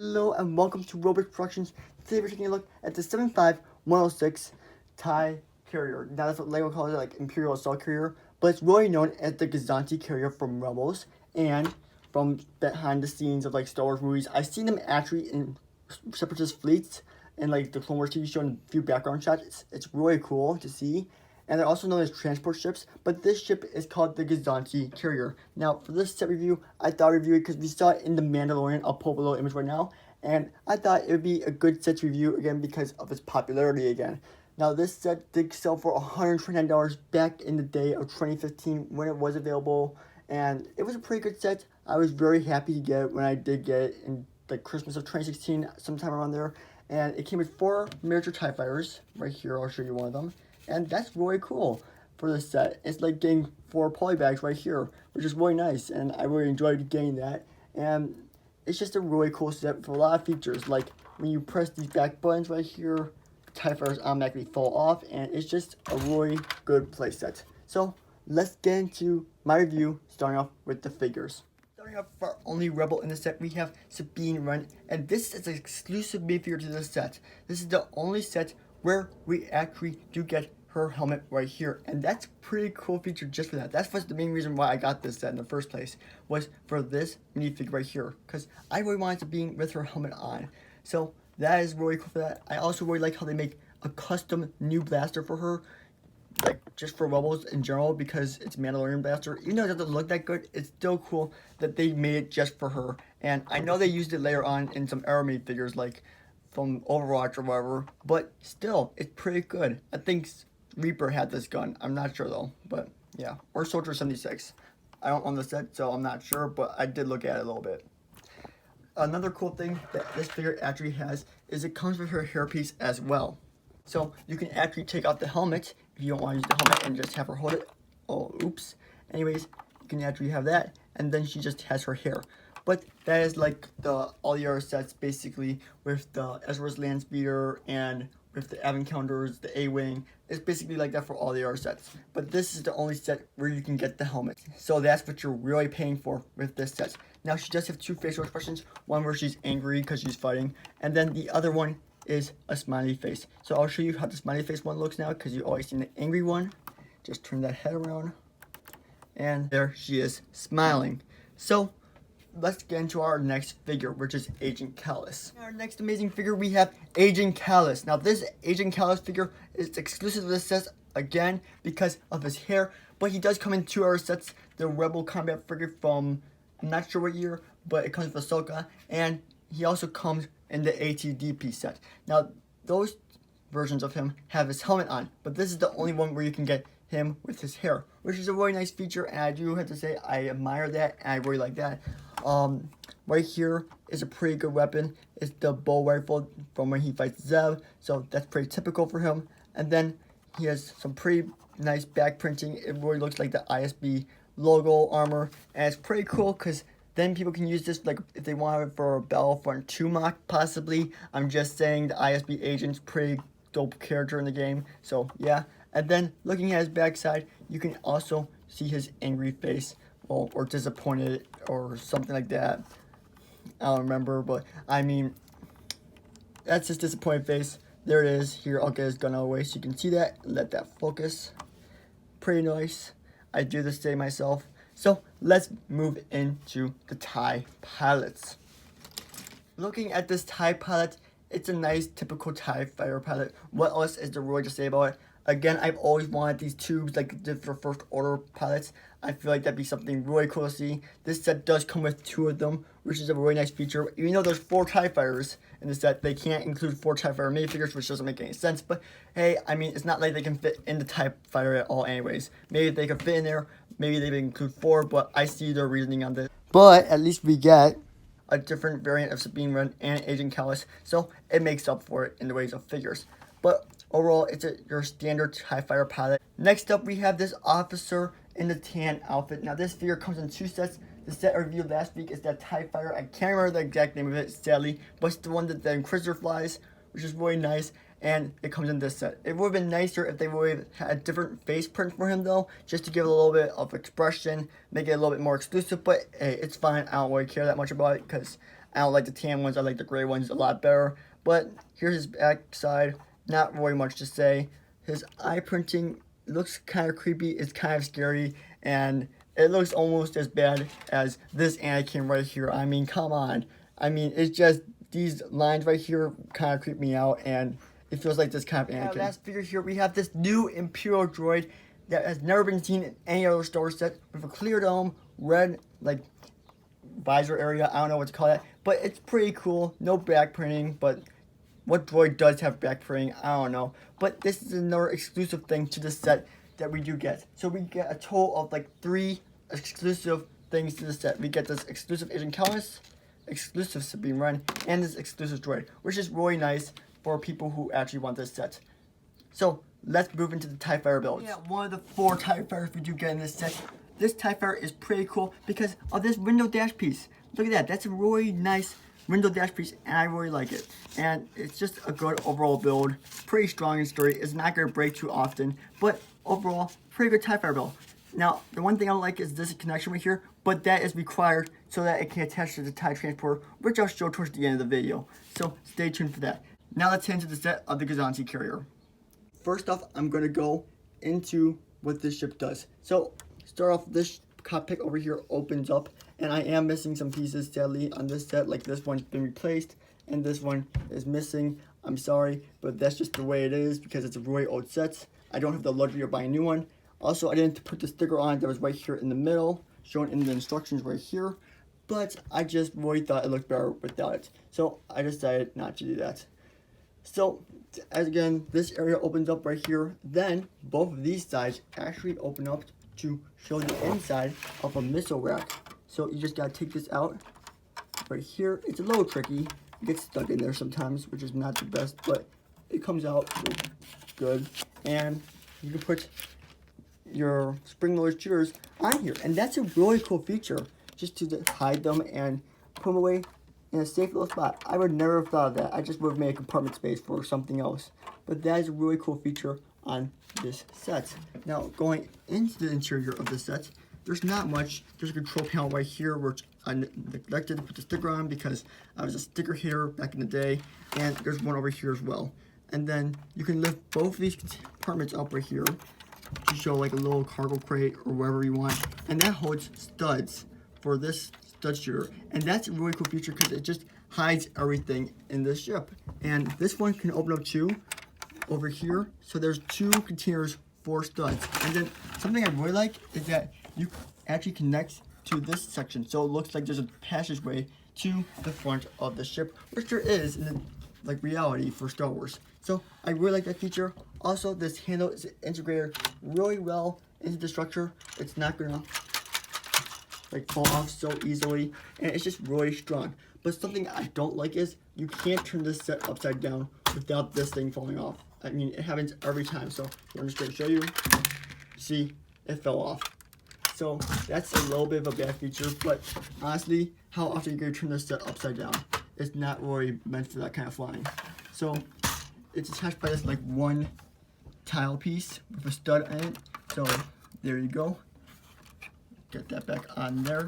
Hello and welcome to Willbricksproductions. Productions. Today we're taking a look at the 75106 TIE carrier. Now that's what LEGO calls it, like Imperial Assault Carrier, but it's really known as the Gazanti carrier from Rebels and from behind the scenes of like Star Wars movies. I've seen them actually in Separatist fleets and like the Clone Wars TV show and a few background shots. It's really cool to see. And they're also known as transport ships, but this ship is called the Gazanti carrier. Now, for this set review, I thought I'd review it because we saw it in the Mandalorian. I'll pull up a little image right now, and I thought it would be a good set to review again because of its popularity again. Now, this set did sell for $129 back in the day of 2015 when it was available, and it was a pretty good set. I was very happy to get it when I did get it in the Christmas of 2016, sometime around there, and it came with 4 miniature TIE fighters. Right here, I'll show you one of them. And that's really cool for this set. It's like getting 4 polybags right here, which is really nice, and I really enjoyed getting that. And it's just a really cool set with a lot of features, like when you press these back buttons right here, the TIE fighters automatically fall off, and it's just a really good play set. So let's get into my review, starting off with the figures. Starting off for our only rebel in the set, we have Sabine Run, and this is an exclusive made figure to this set. This is the only set where we actually do get her helmet right here, and that's a pretty cool feature just for that. That's the main reason why I got this set in the first place, was for this minifigure right here, because I really wanted to be with her helmet on. So that is really cool for that. I also really like how they make a custom new blaster for her, like just for Rebels in general, because it's Mandalorian blaster. Even though it doesn't look that good, it's still cool that they made it just for her. And I know they used it later on in some Aeromade figures, like from Overwatch or whatever, but still, it's pretty good. I think Reaper had this gun. I'm not sure though, but yeah. Or Soldier 76. I don't own the set, so I'm not sure, but I did look at it a little bit. Another cool thing that this figure actually has is it comes with her hairpiece as well. So you can actually take out the helmet if you don't want to use the helmet and just have her hold it. Oh, oops. Anyways, you can actually have that, and then she just has her hair. But that is like all the other sets, basically, with the Ezra's Land Speeder and with the Av Encounters, the A-Wing. It's basically like that for all the other sets. But this is the only set where you can get the helmet. So that's what you're really paying for with this set. Now, she does have 2 facial expressions. One where she's angry because she's fighting, and then the other one is a smiley face. So I'll show you how the smiley face one looks now, because you've always seen the angry one. Just turn that head around, and there she is, smiling. So let's get into our next figure, which is Agent Callus. Our next amazing figure, we have Agent Callus. Now, this Agent Callus figure is exclusive to this set, again, because of his hair, but he does come in 2 other sets. The Rebel Combat figure from, I'm not sure what year, but it comes with Ahsoka, and he also comes in the ATDP set. Now, those versions of him have his helmet on, but this is the only one where you can get him with his hair, which is a really nice feature, and I do have to say I admire that, and I really like that. Right here is a pretty good weapon. It's the bow rifle from when he fights Zeb, so that's pretty typical for him. And then he has some pretty nice back printing. It really looks like the ISB logo armor, and it's pretty cool because then people can use this like if they want it for a Battlefront 2 mock, possibly. I'm just saying the ISB agent's pretty dope character in the game, so yeah. And then looking at his backside, you can also see his angry face, well, or disappointed or something like that. I don't remember, but I mean, that's his disappointed face. There it is. Here, I'll get his gun out of the way so you can see that. Let that focus. Pretty nice. I do this day myself. So let's move into the TIE pilots. Looking at this TIE pilot, it's a nice typical TIE fighter pilot. What else is there really to say about it? Again, I've always wanted these tubes like the First Order pilots. I feel like that'd be something really cool to see. This set does come with 2 of them, which is a really nice feature. Even though there's 4 TIE fighters in the set, they can't include 4 TIE fighter minifigures, which doesn't make any sense. But hey, I mean, it's not like they can fit in the TIE fighter at all anyways. Maybe they could fit in there, maybe they would include 4, but I see their reasoning on this. But at least we get a different variant of Sabine Run and Agent Callus, so it makes up for it in the ways of figures. But overall, it's your standard TIE fighter pilot. Next up, we have this officer in the tan outfit. Now, this figure comes in 2 sets. The set I reviewed last week is that TIE fighter. I can't remember the exact name of it, sadly, but it's the one that the Inquisitor flies, which is really nice. And it comes in this set. It would have been nicer if they would have had a different face print for him though, just to give it a little bit of expression, make it a little bit more exclusive, but hey, it's fine. I don't really care that much about it because I don't like the tan ones. I like the gray ones a lot better. But here's his back side. Not really much to say. His eye printing looks kind of creepy. It's kind of scary. And it looks almost as bad as this Anakin right here. I mean, come on. I mean, it's just these lines right here kind of creep me out. And it feels like this kind of Anakin. Last figure here, we have this new Imperial Droid that has never been seen in any other Star Wars set, with a clear dome, red, like, visor area. I don't know what to call that. But it's pretty cool. No back printing, but what droid does have back printing? I don't know. But this is another exclusive thing to the set that we do get. So we get a total of like 3 exclusive things to the set. We get this exclusive Agent Callus, exclusive Sabine Run, and this exclusive droid, which is really nice for people who actually want this set. So let's move into the Tiefire builds. Yeah, one of the 4 Tiefires we do get in this set. This Tiefire is pretty cool because of this window dash piece. Look at that. That's a really nice window dash piece, and I really like it. And it's just a good overall build. Pretty strong and sturdy. It's not going to break too often, but overall, pretty good Tiefire build. Now, the one thing I don't like is this connection right here, but that is required so that it can attach to the TIE transporter, which I'll show towards the end of the video. So stay tuned for that. Now let's head into the set of the Gazanti carrier. First off, I'm going to go into what this ship does. So start off, this cockpit over here opens up, and I am missing some pieces sadly on this set. Like this one's been replaced and this one is missing. I'm sorry, but that's just the way it is because it's a really old set. I don't have the luxury of buying a new one. Also, I didn't put the sticker on that was right here in the middle, shown in the instructions right here, but I just really thought it looked better without it. So I decided not to do that. So as again, this area opens up right here. Then both of these sides actually open up to show the inside of a missile rack. So you just gotta take this out right here. It's a little tricky. It gets stuck in there sometimes, which is not the best, but it comes out good. And you can put your spring-loaded shooters on here. And that's a really cool feature, just to hide them and put them away in a safe little spot. I would never have thought of that. I just would have made a compartment space for something else. But that is a really cool feature on this set. Now, going into the interior of the set, there's not much. There's a control panel right here, which I neglected to put the sticker on because I was a sticker hater back in the day. And there's one over here as well. And then you can lift both of these compartments up right here to show like a little cargo crate or wherever you want. And that holds studs for this stud shooter. And that's a really cool feature because it just hides everything in this ship. And this one can open up too over here. So there's 2 containers for studs. And then something I really like is that you actually connect to this section. So it looks like there's a passageway to the front of the ship, which there is in the, like, reality for Star Wars. So I really like that feature. Also, this handle is integrated really well into the structure. It's not gonna like fall off so easily, and it's just really strong. But something I don't like is you can't turn this set upside down without this thing falling off. I mean, it happens every time. So I'm just gonna show you. See, it fell off. So that's a little bit of a bad feature, but honestly, how often are you gonna turn this set upside down? It's not really meant for that kind of flying. So it's attached by this like one tile piece with a stud in it. So there you go. Get that back on there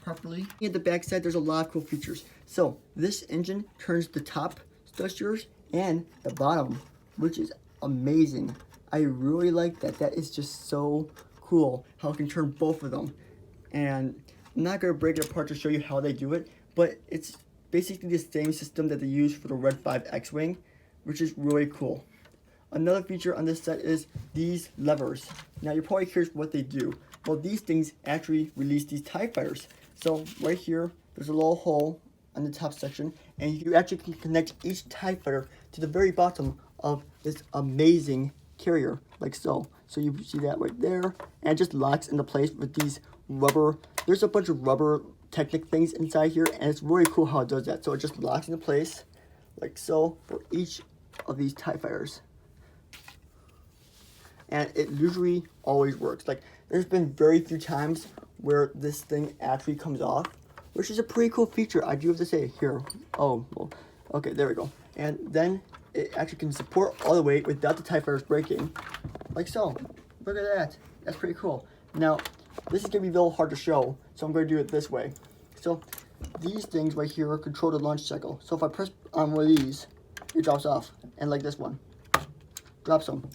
properly. At the back side, there's a lot of cool features. So this engine turns the top stud shooters and the bottom, which is amazing. I really like that. That is just so cool how it can turn both of them. And I'm not gonna break it apart to show you how they do it, but it's basically the same system that they use for the Red 5 X-Wing, which is really cool. Another feature on this set is these levers. Now you're probably curious what they do. Well, these things actually release these Tiefires. So right here, there's a little hole on the top section, and you actually can connect each Tiefighter to the very bottom of this amazing carrier, like so. So you see that right there, and it just locks into place with these rubber. There's a bunch of rubber Technic things inside here, and it's really cool how it does that. So it just locks into place, like so, for each of these Tiefighters. And it usually always works. Like, there's been very few times where this thing actually comes off, which is a pretty cool feature, I do have to say. Here, oh, well, okay, there we go. And then it actually can support all the weight without the Tiefighters breaking, like so. Look at that, that's pretty cool. Now, this is gonna be a little hard to show, so I'm gonna do it this way. So, these things right here control the launch cycle. So if I press on one of these, it drops off. And like this one, drops them.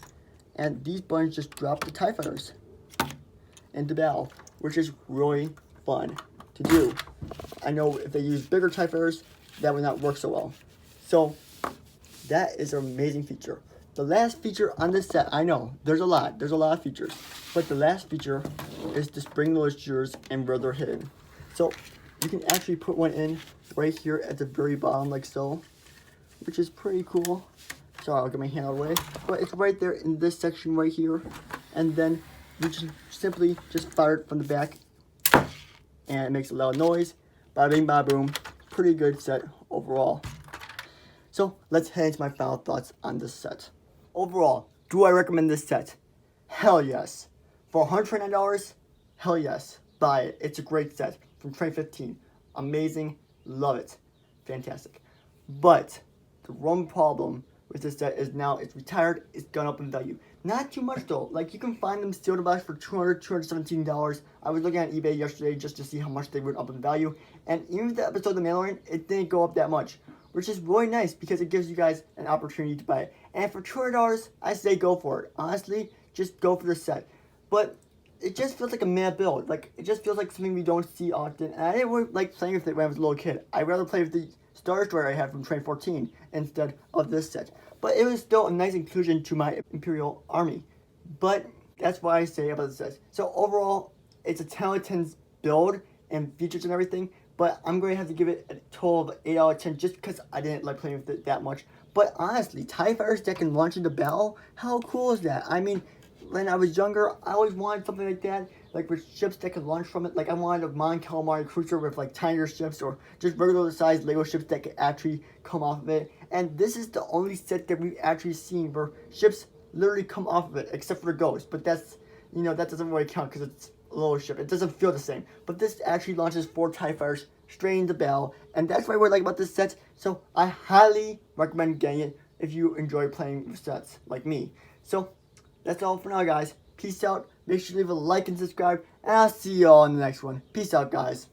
And these buttons just drop the TIE fighters into battle, which is really fun to do. I know if they use bigger TIE fighters, that would not work so well. So that is an amazing feature. The last feature on this set, I know, there's a lot of features, but the last feature is the spring loaders and where they're hidden. So you can actually put one in right here at the very bottom like so, which is pretty cool. Sorry, I'll get my hand out of the way, but it's right there in this section right here. And then you just simply just fire it from the back and it makes a loud noise. Bada bing, bada boom. Pretty good set overall. So let's head into my final thoughts on this set. Overall, do I recommend this set? Hell yes. For $129, hell yes. Buy it. It's a great set from 2015. Amazing. Love it. Fantastic. But the one problem with this set is now it's retired. It's gone up in value. Not too much though. Like you can find them still to buy for $217. I was looking at eBay yesterday just to see how much they went up in value. And even with the episode of The Mandalorian, it didn't go up that much, which is really nice because it gives you guys an opportunity to buy it. And for $200, I say go for it. Honestly, just go for the set. But it just feels like a mad build. Like it just feels like something we don't see often. And I didn't really like playing with it when I was a little kid. I'd rather play with the Star Destroyer I had from 2014 instead of this set. But it was still a nice inclusion to my Imperial army. But that's what I say about the set. So overall, it's a 10 out of 10 build and features and everything. But I'm going to have to give it a total of 8 out of 10 just because I didn't like playing with it that much. But honestly, TIE fighters that can launch into battle, how cool is that? I mean, when I was younger, I always wanted something like that. Like with ships that could launch from it. Like I wanted a Mon Calamari cruiser with like tinier ships or just regular sized Lego ships that could actually come off of it. And this is the only set that we've actually seen where ships literally come off of it, except for the Ghost. But that's, you know, that doesn't really count because it's a little ship. It doesn't feel the same. But this actually launches 4 TIE fighters straight into battle. And that's what I really like about this set. So I highly recommend getting it if you enjoy playing with sets like me. So that's all for now, guys. Peace out. Make sure to leave a like and subscribe. And I'll see you all in the next one. Peace out, guys.